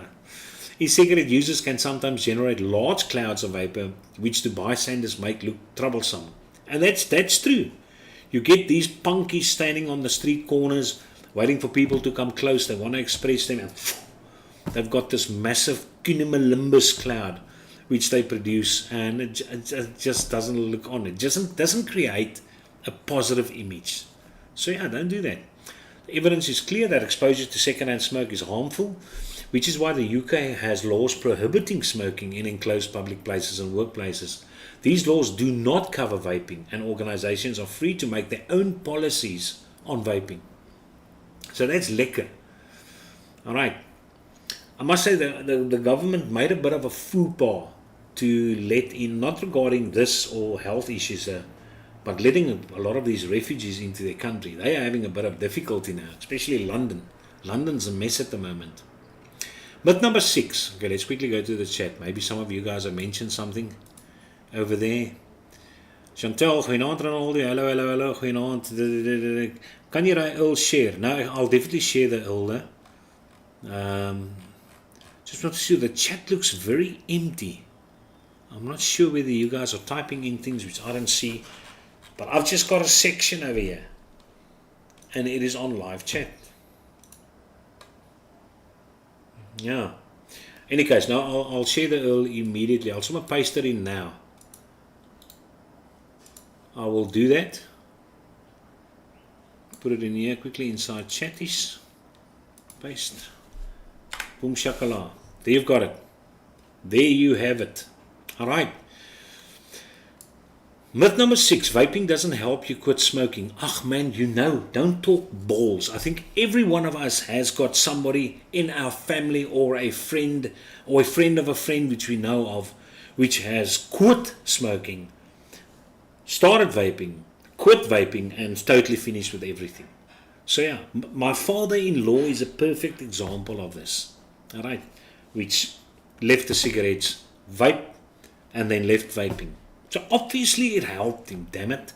e-cigarette users can sometimes generate large clouds of vapor which to bystanders make look troublesome. And that's true. You get these punkies standing on the street corners waiting for people to come close. They want to express them and they've got this massive cumulonimbus cloud which they produce, and it just doesn't look on. It doesn't create a positive image. So yeah, don't do that. The evidence is clear that exposure to secondhand smoke is harmful, which is why the UK has laws prohibiting smoking in enclosed public places and workplaces. These laws do not cover vaping, and organizations are free to make their own policies on vaping. So that's lekker. All right. I must say the government made a bit of a faux pas to let in, not regarding this or health issues, but letting a lot of these refugees into their country. They are having a bit of difficulty now, especially London. London's a mess at the moment. Myth number 6. Okay, let's quickly go to the chat. Maybe some of you guys have mentioned something over there. Chantel, goeienaand Ronaldo. Hello, goeienaand. Kan jy daai ul share? No, I'll definitely share the ul. Just want to see, the chat looks very empty. I'm not sure whether you guys are typing in things which I don't see, but I've just got a section over here and it is on live chat. Yeah. Any case, now I'll share the URL immediately. I'll somehow paste it in now. I will do that. Put it in here quickly inside chatties. Paste. Boom shakala. There you've got it. There you have it. Alright. Myth number 6. Vaping doesn't help you quit smoking. Ach man, you know, don't talk balls. I think every one of us has got somebody in our family or a friend of a friend which we know of which has quit smoking, started vaping, quit vaping, and totally finished with everything. So yeah, my father-in-law is a perfect example of this. Alright, which left the cigarettes, vape, and then left vaping. So obviously it helped him, damn it.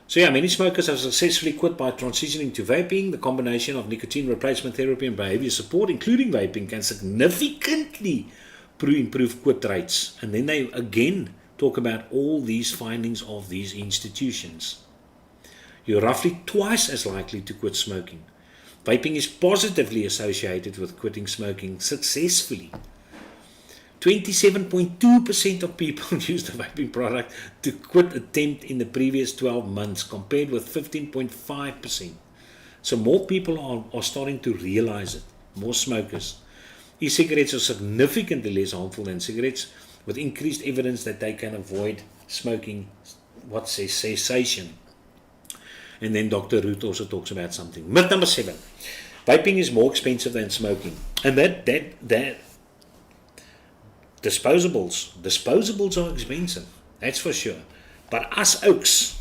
So yeah, many smokers have successfully quit by transitioning to vaping. The combination of nicotine replacement therapy and behavior support, including vaping, can significantly improve quit rates. And then they again talk about all these findings of these institutions. You're roughly twice as likely to quit smoking. Vaping is positively associated with quitting smoking successfully. 27.2% of people used the vaping product to quit attempt in the previous 12 months compared with 15.5%. So more people are starting to realize it, more smokers. E-cigarettes are significantly less harmful than cigarettes, with increased evidence that they can avoid smoking, cessation. And then Dr. Root also talks about something. Myth number 7. Vaping is more expensive than smoking. And that disposables are expensive. That's for sure. But us oaks,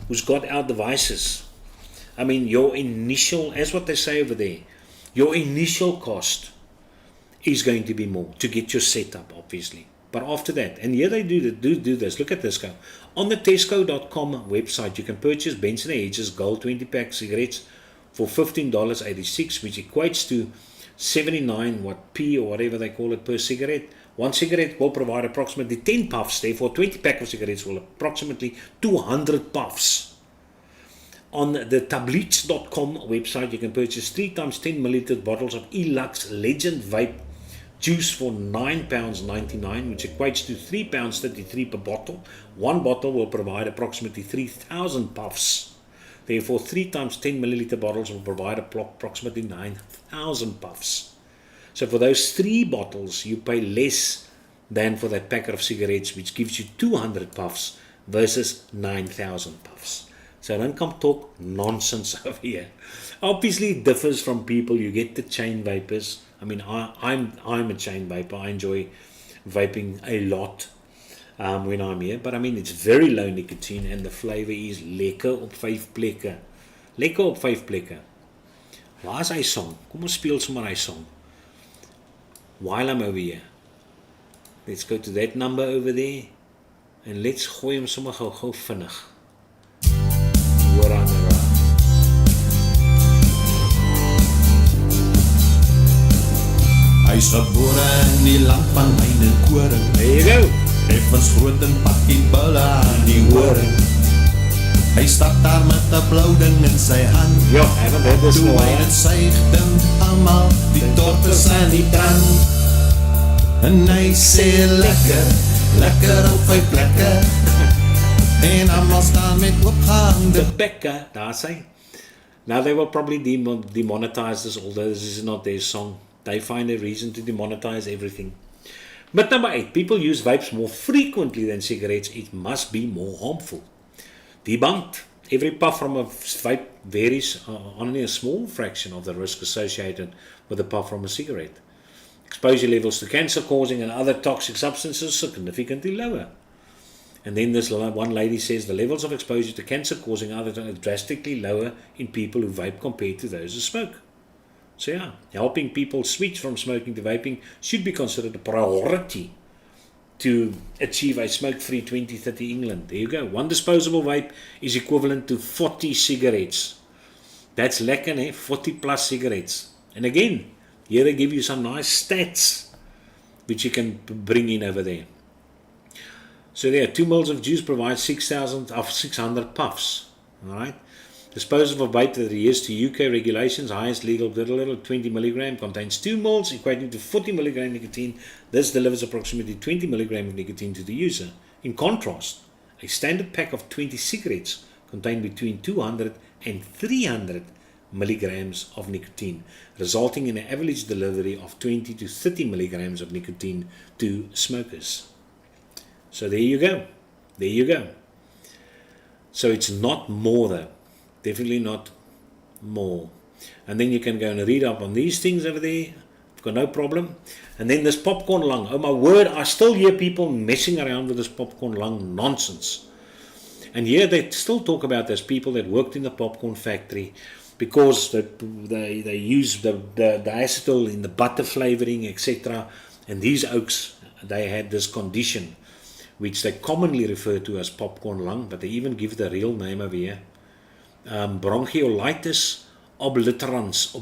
who's got our devices. I mean, your initial, as what they say over there, your initial cost is going to be more to get your setup, obviously. But after that, and here they do this. Look at this guy. On the Tesco.com website, you can purchase Benson & Hedges Gold 20-pack cigarettes for $15.86, which equates to 79 or whatever they call it per cigarette. One cigarette will provide approximately 10 puffs. Therefore, 20-pack of cigarettes will approximately 200 puffs. On the tablets.com website, you can purchase 3 times 10 milliliter bottles of Elux Legend Vape juice for £9.99, which equates to £3.33 per bottle. One bottle will provide approximately 3,000 puffs. Therefore, 3 times 10 milliliter bottles will provide approximately 9,000 puffs. So for those 3 bottles, you pay less than for that packet of cigarettes, which gives you 200 puffs versus 9,000 puffs. So don't come talk nonsense over here. Obviously, it differs from people. You get the chain vapors. I mean, I'm a chain vapor. I enjoy vaping a lot when I'm here. But I mean, it's very low nicotine and the flavor is lekker op 5 plekke. Lekker op 5 plekke. Waar is hy song? Kom ons speel sommer hy song. While I'm over here. Let's go to that number over there. And let's gooi hom sommer gou vinnig. Hoor aan die raad. Hy is gebore in die land van myne koring. There you go. Effens groot en pakkie bulle aan die horing. Hy stap daar met 'n blou ding in sy hand. Ja, haven't heard this Toe for a hy while. dit suig, dink almal die dorpers aan die drank. En hy sê lekker op 5 plekke. En almal staan met oopgehangde Becca, daar's hy. Now they will probably demonetize this, although this is not their song. They find a reason to demonetize everything. But number 8, people use vapes more frequently than cigarettes. It must be more harmful. Debunked. Every puff from a vape varies only a small fraction of the risk associated with a puff from a cigarette. Exposure levels to cancer-causing and other toxic substances are significantly lower. And then this one lady says the levels of exposure to cancer-causing other are drastically lower in people who vape compared to those who smoke. So yeah, helping people switch from smoking to vaping should be considered a priority to achieve a smoke-free 2030 England. There you go. One disposable vape is equivalent to 40 cigarettes. That's lekker, eh? 40 plus cigarettes. And again, here they give you some nice stats which you can bring in over there. So there, 2 mils of juice provides 600 puffs. Alright. Disposable vape that adheres to UK regulations, highest legal level 20 milligram, contains 2 mils, equating to 40 milligram nicotine. This delivers approximately 20 milligram of nicotine to the user. In contrast, a standard pack of 20 cigarettes contain between 200 and 300 milligrams of nicotine, resulting in an average delivery of 20 to 30 milligrams of nicotine to smokers. So there you go. There you go. So it's not more though. Definitely not more. And then you can go and read up on these things over there. I've got no problem. And then this popcorn lung. Oh my word, I still hear people messing around with this popcorn lung nonsense. And here they still talk about those people that worked in the popcorn factory because they use the acetal in the butter flavoring, etc. And these oaks, they had this condition which they commonly refer to as popcorn lung, but they even give the real name over here. Bronchiolitis obliterans.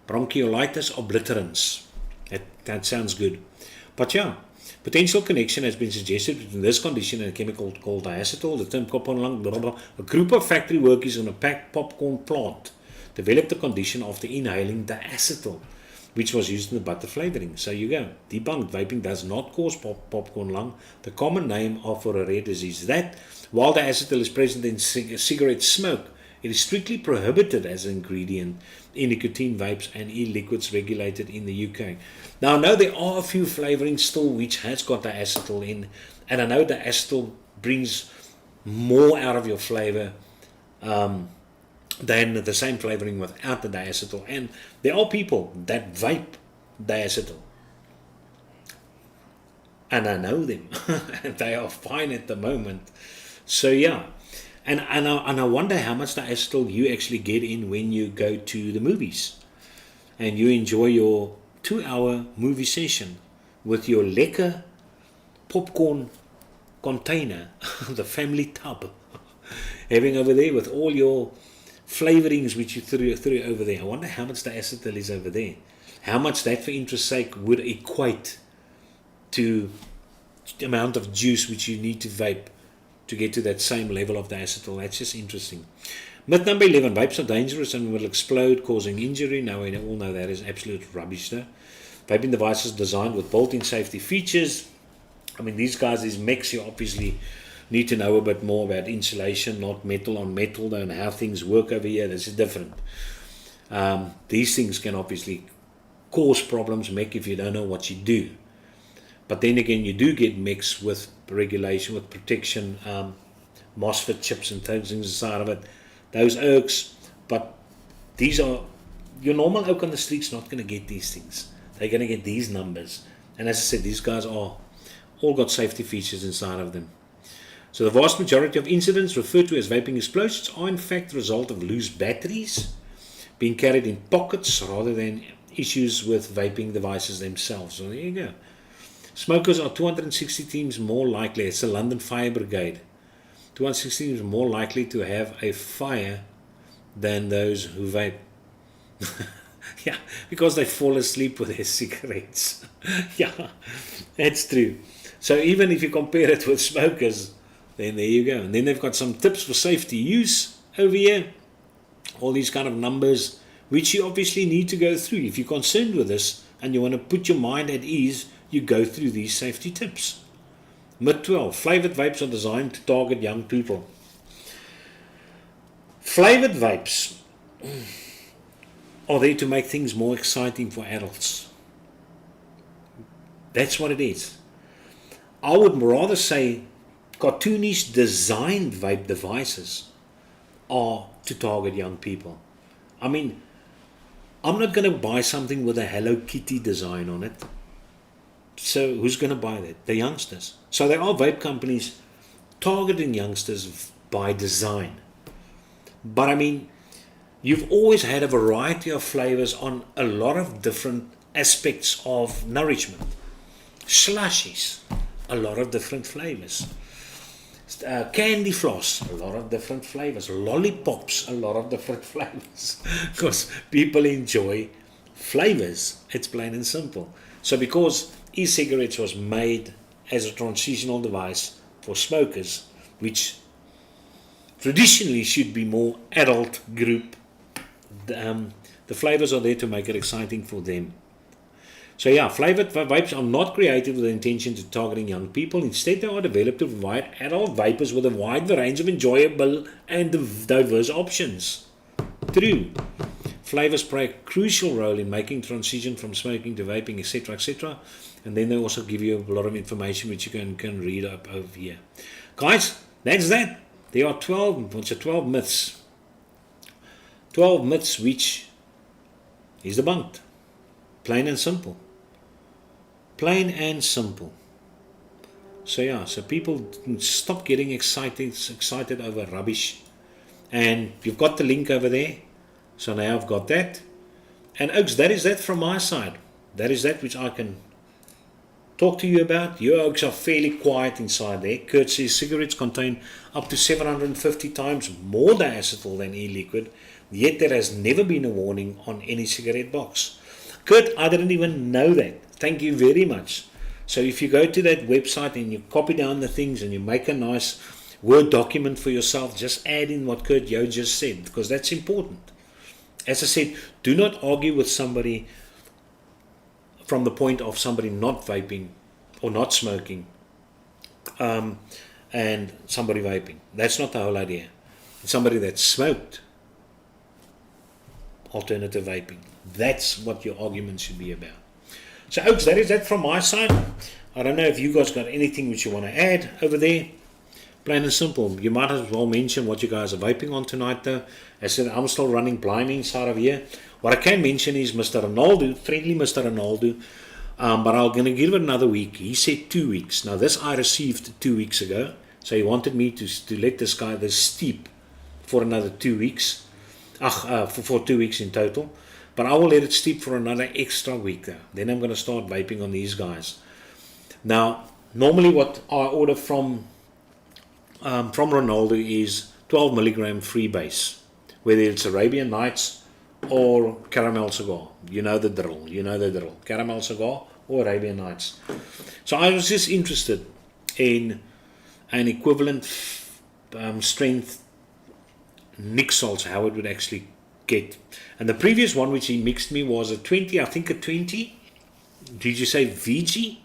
Bronchiolitis obliterans. That sounds good. But yeah, potential connection has been suggested between this condition and a chemical called diacetyl, the term popcorn lung, blah, blah, blah. A group of factory workers on a packed popcorn plant developed the condition after inhaling diacetyl, which was used in the butter flavoring. So you go. Debunked. Vaping does not cause popcorn lung, the common name for a rare disease. That, while diacetyl is present in cigarette smoke, it is strictly prohibited as an ingredient in nicotine vapes and e-liquids regulated in the UK. Now I know there are a few flavorings still which has got diacetyl in, and I know diacetyl brings more out of your flavor than the same flavoring without the diacetyl. And there are people that vape diacetyl. And I know them. They are fine at the moment. So yeah. I wonder how much diacetyl you actually get in when you go to the movies and you enjoy your 2-hour movie session with your lekker popcorn container, the family tub, having over there with all your flavorings which you threw over there. I wonder how much diacetyl is over there. How much that, for interest's sake, would equate to the amount of juice which you need to vape to get to that same level of diacetyl. That's just interesting. Myth number 11, vapes are dangerous and will explode, causing injury. Now we all know that is absolute rubbish though. Vaping devices designed with built-in safety features. I mean, these guys, these mechs, you obviously need to know a bit more about insulation, not metal on metal though, and how things work over here. This is different. These things can obviously cause problems, mech, if you don't know what you do. But then again, you do get mechs with regulation, with protection, MOSFET chips and things inside of it. Those oaks, but these are, your normal oak on the street's not going to get these things. They're going to get these numbers. And as I said, these guys are all got safety features inside of them. So the vast majority of incidents referred to as vaping explosions are in fact the result of loose batteries being carried in pockets rather than issues with vaping devices themselves. So there you go. Smokers are 260 times more likely, it's a London Fire Brigade, 260 times more likely to have a fire than those who vape. Yeah, because they fall asleep with their cigarettes. Yeah, that's true. So even if you compare it with smokers, then there you go. And then they've got some tips for safety use over here. All these kind of numbers, which you obviously need to go through. If you're concerned with this and you want to put your mind at ease, you go through these safety tips. Myth 12, flavored vapes are designed to target young people. Flavored vapes are there to make things more exciting for adults. That's what it is. I would rather say cartoonish designed vape devices are to target young people. I mean, I'm not going to buy something with a Hello Kitty design on it. So who's going to buy that? The youngsters. So there are vape companies targeting youngsters by design. But I mean, you've always had a variety of flavors on a lot of different aspects of nourishment. Slushies, a lot of different flavors. Candy floss, a lot of different flavors. Lollipops, a lot of different flavors. Because people enjoy flavors. It's plain and simple. So because e-cigarettes was made as a transitional device for smokers, which traditionally should be more adult group, the flavors are there to make it exciting for them. So yeah, flavored vapes are not created with the intention to targeting young people. Instead, they are developed to provide adult vapers with a wide range of enjoyable and diverse options. True. Flavors play a crucial role in making transition from smoking to vaping, etc., etc. And then they also give you a lot of information which you can read up over here. Guys, that's that. There are 12 myths. 12 myths which is debunked. Plain and simple. Plain and simple. So yeah, so people stop getting excited over rubbish. And you've got the link over there. So now I've got that. And Oaks, that is that from my side. That is that which I can talk to you about. Your Oaks are fairly quiet inside there. Kurt says cigarettes contain up to 750 times more diacetyl than e-liquid. Yet there has never been a warning on any cigarette box. Kurt, I didn't even know that. Thank you very much. So if you go to that website and you copy down the things and you make a nice Word document for yourself, just add in what Kurt Yo just said, because that's important. As I said, do not argue with somebody from the point of somebody not vaping or not smoking and somebody vaping. That's not the whole idea. It's somebody that smoked alternative vaping. That's what your argument should be about. So, Oaks, that is that from my side. I don't know if you guys got anything which you want to add over there. Plain and simple. You might as well mention what you guys are vaping on tonight, though. As I said, I'm still running blind inside of here. What I can mention is Mr. Ronaldo, friendly Mr. Ronaldo, but I'm going to give it another week. He said 2 weeks. Now, this I received 2 weeks ago. So he wanted me to let this guy this steep for another 2 weeks. For 2 weeks in total. But I will let it steep for another extra week though. Then I'm going to start vaping on these guys. Now, normally what I order from Ronaldo is 12 milligram freebase, whether it's Arabian Nights or caramel cigar. You know the drill. Caramel cigar or Arabian Nights. So I was just interested in an equivalent strength nic salts, how it would actually get. And the previous one which he mixed me was a 20, I think a 20. Did you say VG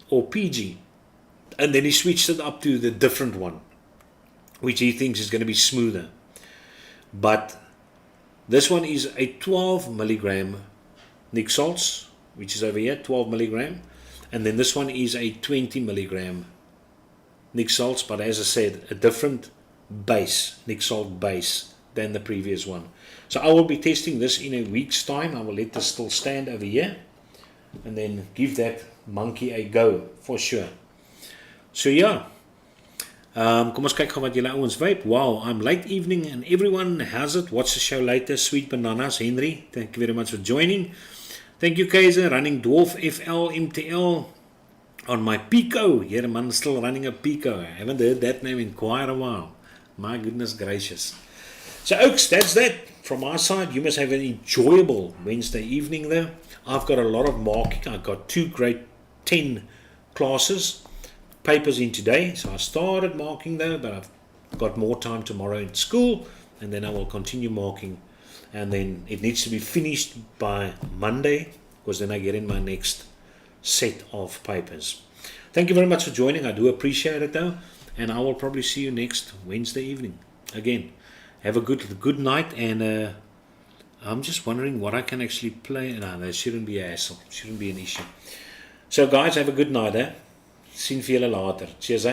or PG? And then he switched it up to the different one, which he thinks is going to be smoother. But this one is a 12 milligram nic salts, which is over here, 12 milligram. And then this one is a 20 milligram nic salts, but as I said, a different base, nic salt base, than the previous one. So I will be testing this in a week's time. I will let this still stand over here and then give that monkey a go for sure. So yeah, kom ons kyk gou wat julle ouens vape. Wow, I'm late evening and everyone has it. Watch the show later. Sweet bananas. Henry, thank you very much for joining. Thank you, Kaiser, running Dwarf FL MTL on my Pico. Yeah, man, still running a Pico. I haven't heard that name in quite a while. My goodness gracious. So, Oaks, that's that from my side. You must have an enjoyable Wednesday evening though. I've got a lot of marking. I've got 2 grade 10 classes, papers in today. So I started marking though, but I've got more time tomorrow in school, and then I will continue marking. And then it needs to be finished by Monday, because then I get in my next set of papers. Thank you very much for joining. I do appreciate it though. And I will probably see you next Wednesday evening. Again, have a good night. And I'm just wondering what I can actually play. No, there shouldn't be a hassle. Shouldn't be an issue. So guys, have a good night. Sien vir julle later. Cheers.